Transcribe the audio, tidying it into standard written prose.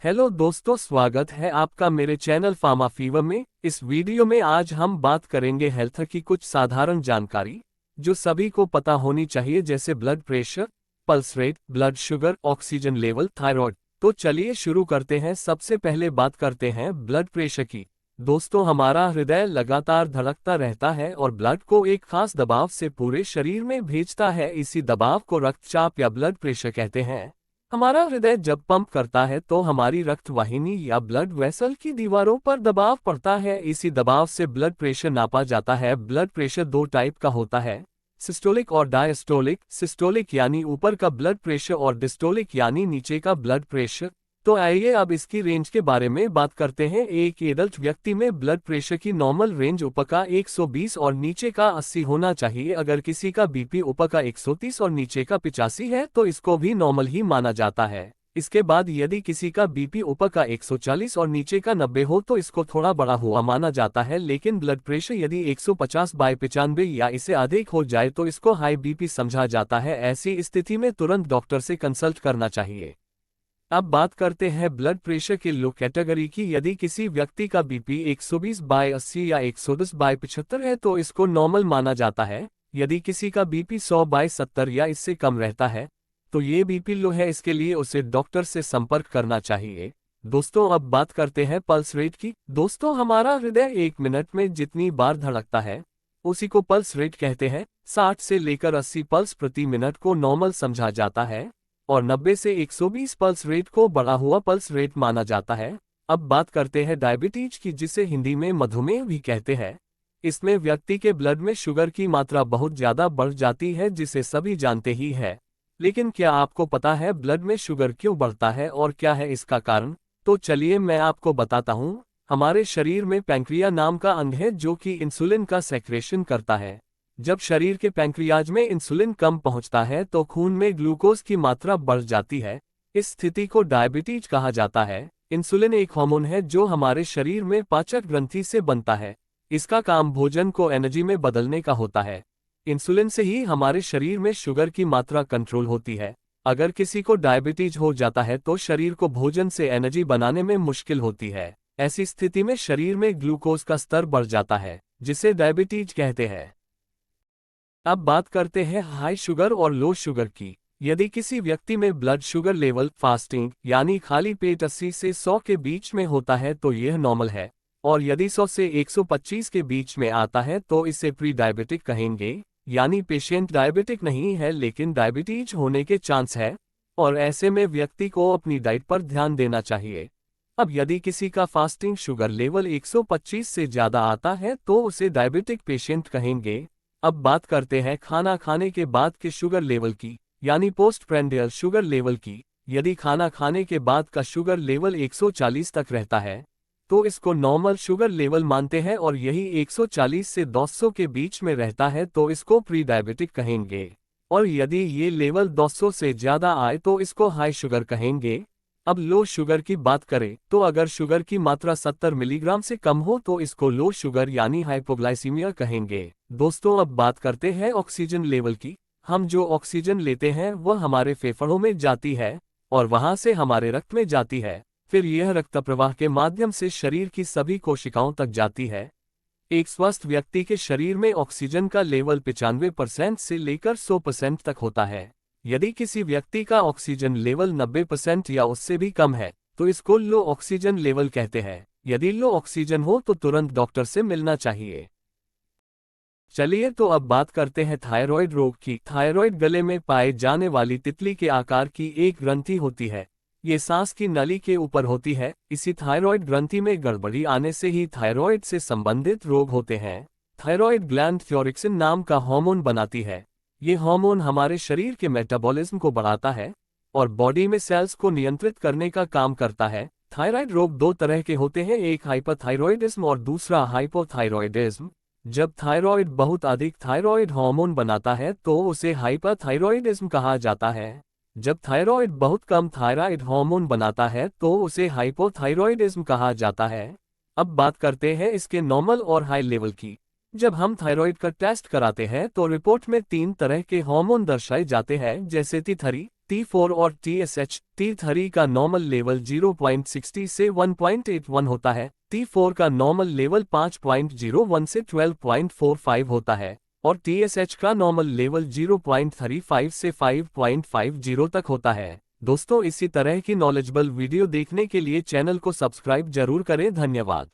Hello दोस्तों, स्वागत है आपका मेरे चैनल फार्मा फीवर में। इस वीडियो में आज हम बात करेंगे हेल्थ की कुछ साधारण जानकारी जो सभी को पता होनी चाहिए, जैसे blood pressure, pulse rate, blood sugar, oxygen level, thyroid. तो चलिए शुरू करते हैं। सबसे पहले बात करते हैं ब्लड प्रेशर की। दोस्तों, हमारा हृदय लगातार धड़कता रहता है और ब्लड को एक खास दबाव से पूरे शरीर में भेजता है। इसी दबाव को रक्तचाप या ब्लड प्रेशर कहते हैं। हमारा हृदय जब पंप करता है तो हमारी रक्त वाहिनी या ब्लड वेसल की दीवारों पर दबाव पड़ता है। इसी दबाव से ब्लड प्रेशर नापा जाता है। ब्लड प्रेशर दो टाइप का होता है, सिस्टोलिक और डायस्टोलिक। सिस्टोलिक यानी ऊपर का ब्लड प्रेशर और डिस्टोलिक यानी नीचे का ब्लड प्रेशर। तो आइए अब इसकी रेंज के बारे में बात करते हैं। एक एडल्ट व्यक्ति में ब्लड प्रेशर की नॉर्मल रेंज ऊपर का 120 और नीचे का 80 होना चाहिए। अगर किसी का बीपी ऊपर का 130 और नीचे का 85 है तो इसको भी नॉर्मल ही माना जाता है। इसके बाद यदि किसी का बीपी ऊपर का 140 और नीचे का 90 हो तो इसको थोड़ा बड़ा हुआ माना जाता है। लेकिन ब्लड प्रेशर यदि 150/95 या इससे अधिक हो जाए तो इसको हाई बीपी समझा जाता है। ऐसी स्थिति में तुरंत डॉक्टर से कंसल्ट करना चाहिए। अब बात करते हैं ब्लड प्रेशर के लो कैटेगरी की। यदि किसी व्यक्ति का बीपी 120/80 या 110/75 है तो इसको नॉर्मल माना जाता है। यदि किसी का बीपी 100/70 या इससे कम रहता है तो ये बीपी लो है, इसके लिए उसे डॉक्टर से संपर्क करना चाहिए। दोस्तों, अब बात करते हैं पल्स रेट की। दोस्तों, हमारा हृदय 1 मिनट में जितनी बार धड़कता है उसी को पल्स रेट कहते हैं। 60 से लेकर 80 पल्स प्रति मिनट को नॉर्मल समझा जाता है और 90 से 120 पल्स रेट को बढ़ा हुआ पल्स रेट माना जाता है। अब बात करते हैं डायबिटीज की, जिसे हिंदी में मधुमेह भी कहते हैं। इसमें व्यक्ति के ब्लड में शुगर की मात्रा बहुत ज्यादा बढ़ जाती है, जिसे सभी जानते ही है। लेकिन क्या आपको पता है ब्लड में शुगर क्यों बढ़ता है और क्या है इसका कारण? तो चलिए मैं आपको बताता हूँ। हमारे शरीर में पैंक्रिया नाम का अंग है जो कि इंसुलिन का सेक्रेशन करता है। जब शरीर के पैंक्रियाज में इंसुलिन कम पहुंचता है तो खून में ग्लूकोज की मात्रा बढ़ जाती है। इस स्थिति को डायबिटीज कहा जाता है। इंसुलिन एक हार्मोन है जो हमारे शरीर में पाचक ग्रंथि से बनता है। इसका काम भोजन को एनर्जी में बदलने का होता है। इंसुलिन से ही हमारे शरीर में शुगर की मात्रा कंट्रोल होती है। अगर किसी को डायबिटीज हो जाता है तो शरीर को भोजन से एनर्जी बनाने में मुश्किल होती है। ऐसी स्थिति में शरीर में ग्लूकोज का स्तर बढ़ जाता है, जिसे डायबिटीज कहते हैं। अब बात करते हैं हाई शुगर और लो शुगर की। यदि किसी व्यक्ति में ब्लड शुगर लेवल फास्टिंग यानी खाली पेट 80 से 100 के बीच में होता है तो यह नॉर्मल है, और यदि 100 से 125 के बीच में आता है तो इसे प्री डायबिटिक कहेंगे। यानी पेशेंट डायबिटिक नहीं है लेकिन डायबिटीज होने के चांस है, और ऐसे में व्यक्ति को अपनी डाइट पर ध्यान देना चाहिए। अब यदि किसी का फास्टिंग शुगर लेवल 125 से ज्यादा आता है तो उसे डायबिटिक पेशेंट कहेंगे। अब बात करते हैं खाना खाने के बाद के शुगर लेवल की, यानी पोस्ट प्रेंडियल शुगर लेवल की। यदि खाना खाने के बाद का शुगर लेवल 140 तक रहता है तो इसको नॉर्मल शुगर लेवल मानते हैं, और यही 140 से 200 के बीच में रहता है तो इसको प्री डायबिटिक कहेंगे। और यदि ये लेवल 200 से ज्यादा आए तो इसको हाई शुगर कहेंगे। अब लो शुगर की बात करें तो अगर शुगर की मात्रा 70 मिलीग्राम से कम हो तो इसको लो शुगर यानी हाइपोग्लाइसीमिया कहेंगे। दोस्तों, अब बात करते हैं ऑक्सीजन लेवल की। हम जो ऑक्सीजन लेते हैं वह हमारे फेफड़ों में जाती है और वहां से हमारे रक्त में जाती है। फिर यह रक्त प्रवाह के माध्यम से शरीर की सभी कोशिकाओं तक जाती है। एक स्वस्थ व्यक्ति के शरीर में ऑक्सीजन का लेवल 95% से लेकर 100% तक होता है। यदि किसी व्यक्ति का ऑक्सीजन लेवल 90% या उससे भी कम है तो इसको लो ऑक्सीजन लेवल कहते हैं। यदि लो ऑक्सीजन हो तो तुरंत डॉक्टर से मिलना चाहिए। चलिए तो अब बात करते हैं थायराइड रोग की। थायराइड गले में पाए जाने वाली तितली के आकार की एक ग्रंथि होती है। ये सांस की नली के ऊपर होती है। इसी थायराइड ग्रंथि में गड़बड़ी आने से ही थायराइड से संबंधित रोग होते हैं। थायराइड ग्लैंड थायरोक्सिन नाम का हार्मोन बनाती है। ये हार्मोन हमारे शरीर के मेटाबॉलिज्म को बढ़ाता है और बॉडी में सेल्स को नियंत्रित करने का काम करता है। थायराइड रोग दो तरह के होते हैं, एक हाइपरथायरॉयडिज्म और दूसरा हाइपोथायरॉयडिज्म। जब थायराइड बहुत अधिक थायराइड हार्मोन बनाता है तो उसे हाइपरथायरॉयडिज्म कहा जाता है। जब थायराइड बहुत कम थायराइड हार्मोन बनाता है तो उसे हाइपोथायरॉयडिज्म कहा जाता है। अब बात करते हैं इसके नॉर्मल और हाई लेवल की। जब हम थायराइड का टेस्ट कराते हैं तो रिपोर्ट में 3 तरह के हार्मोन दर्शाए जाते हैं, जैसे T3, T4 और TSH, T3 का नॉर्मल लेवल 0.60 से 1.81 होता है, T4 का नॉर्मल लेवल 5.01 से 12.45 होता है, और TSH का नॉर्मल लेवल 0.35 से 5.50 तक होता है। दोस्तों, इसी तरह की नॉलेजेबल वीडियो देखने के लिए चैनल को सब्सक्राइब जरूर करें। धन्यवाद।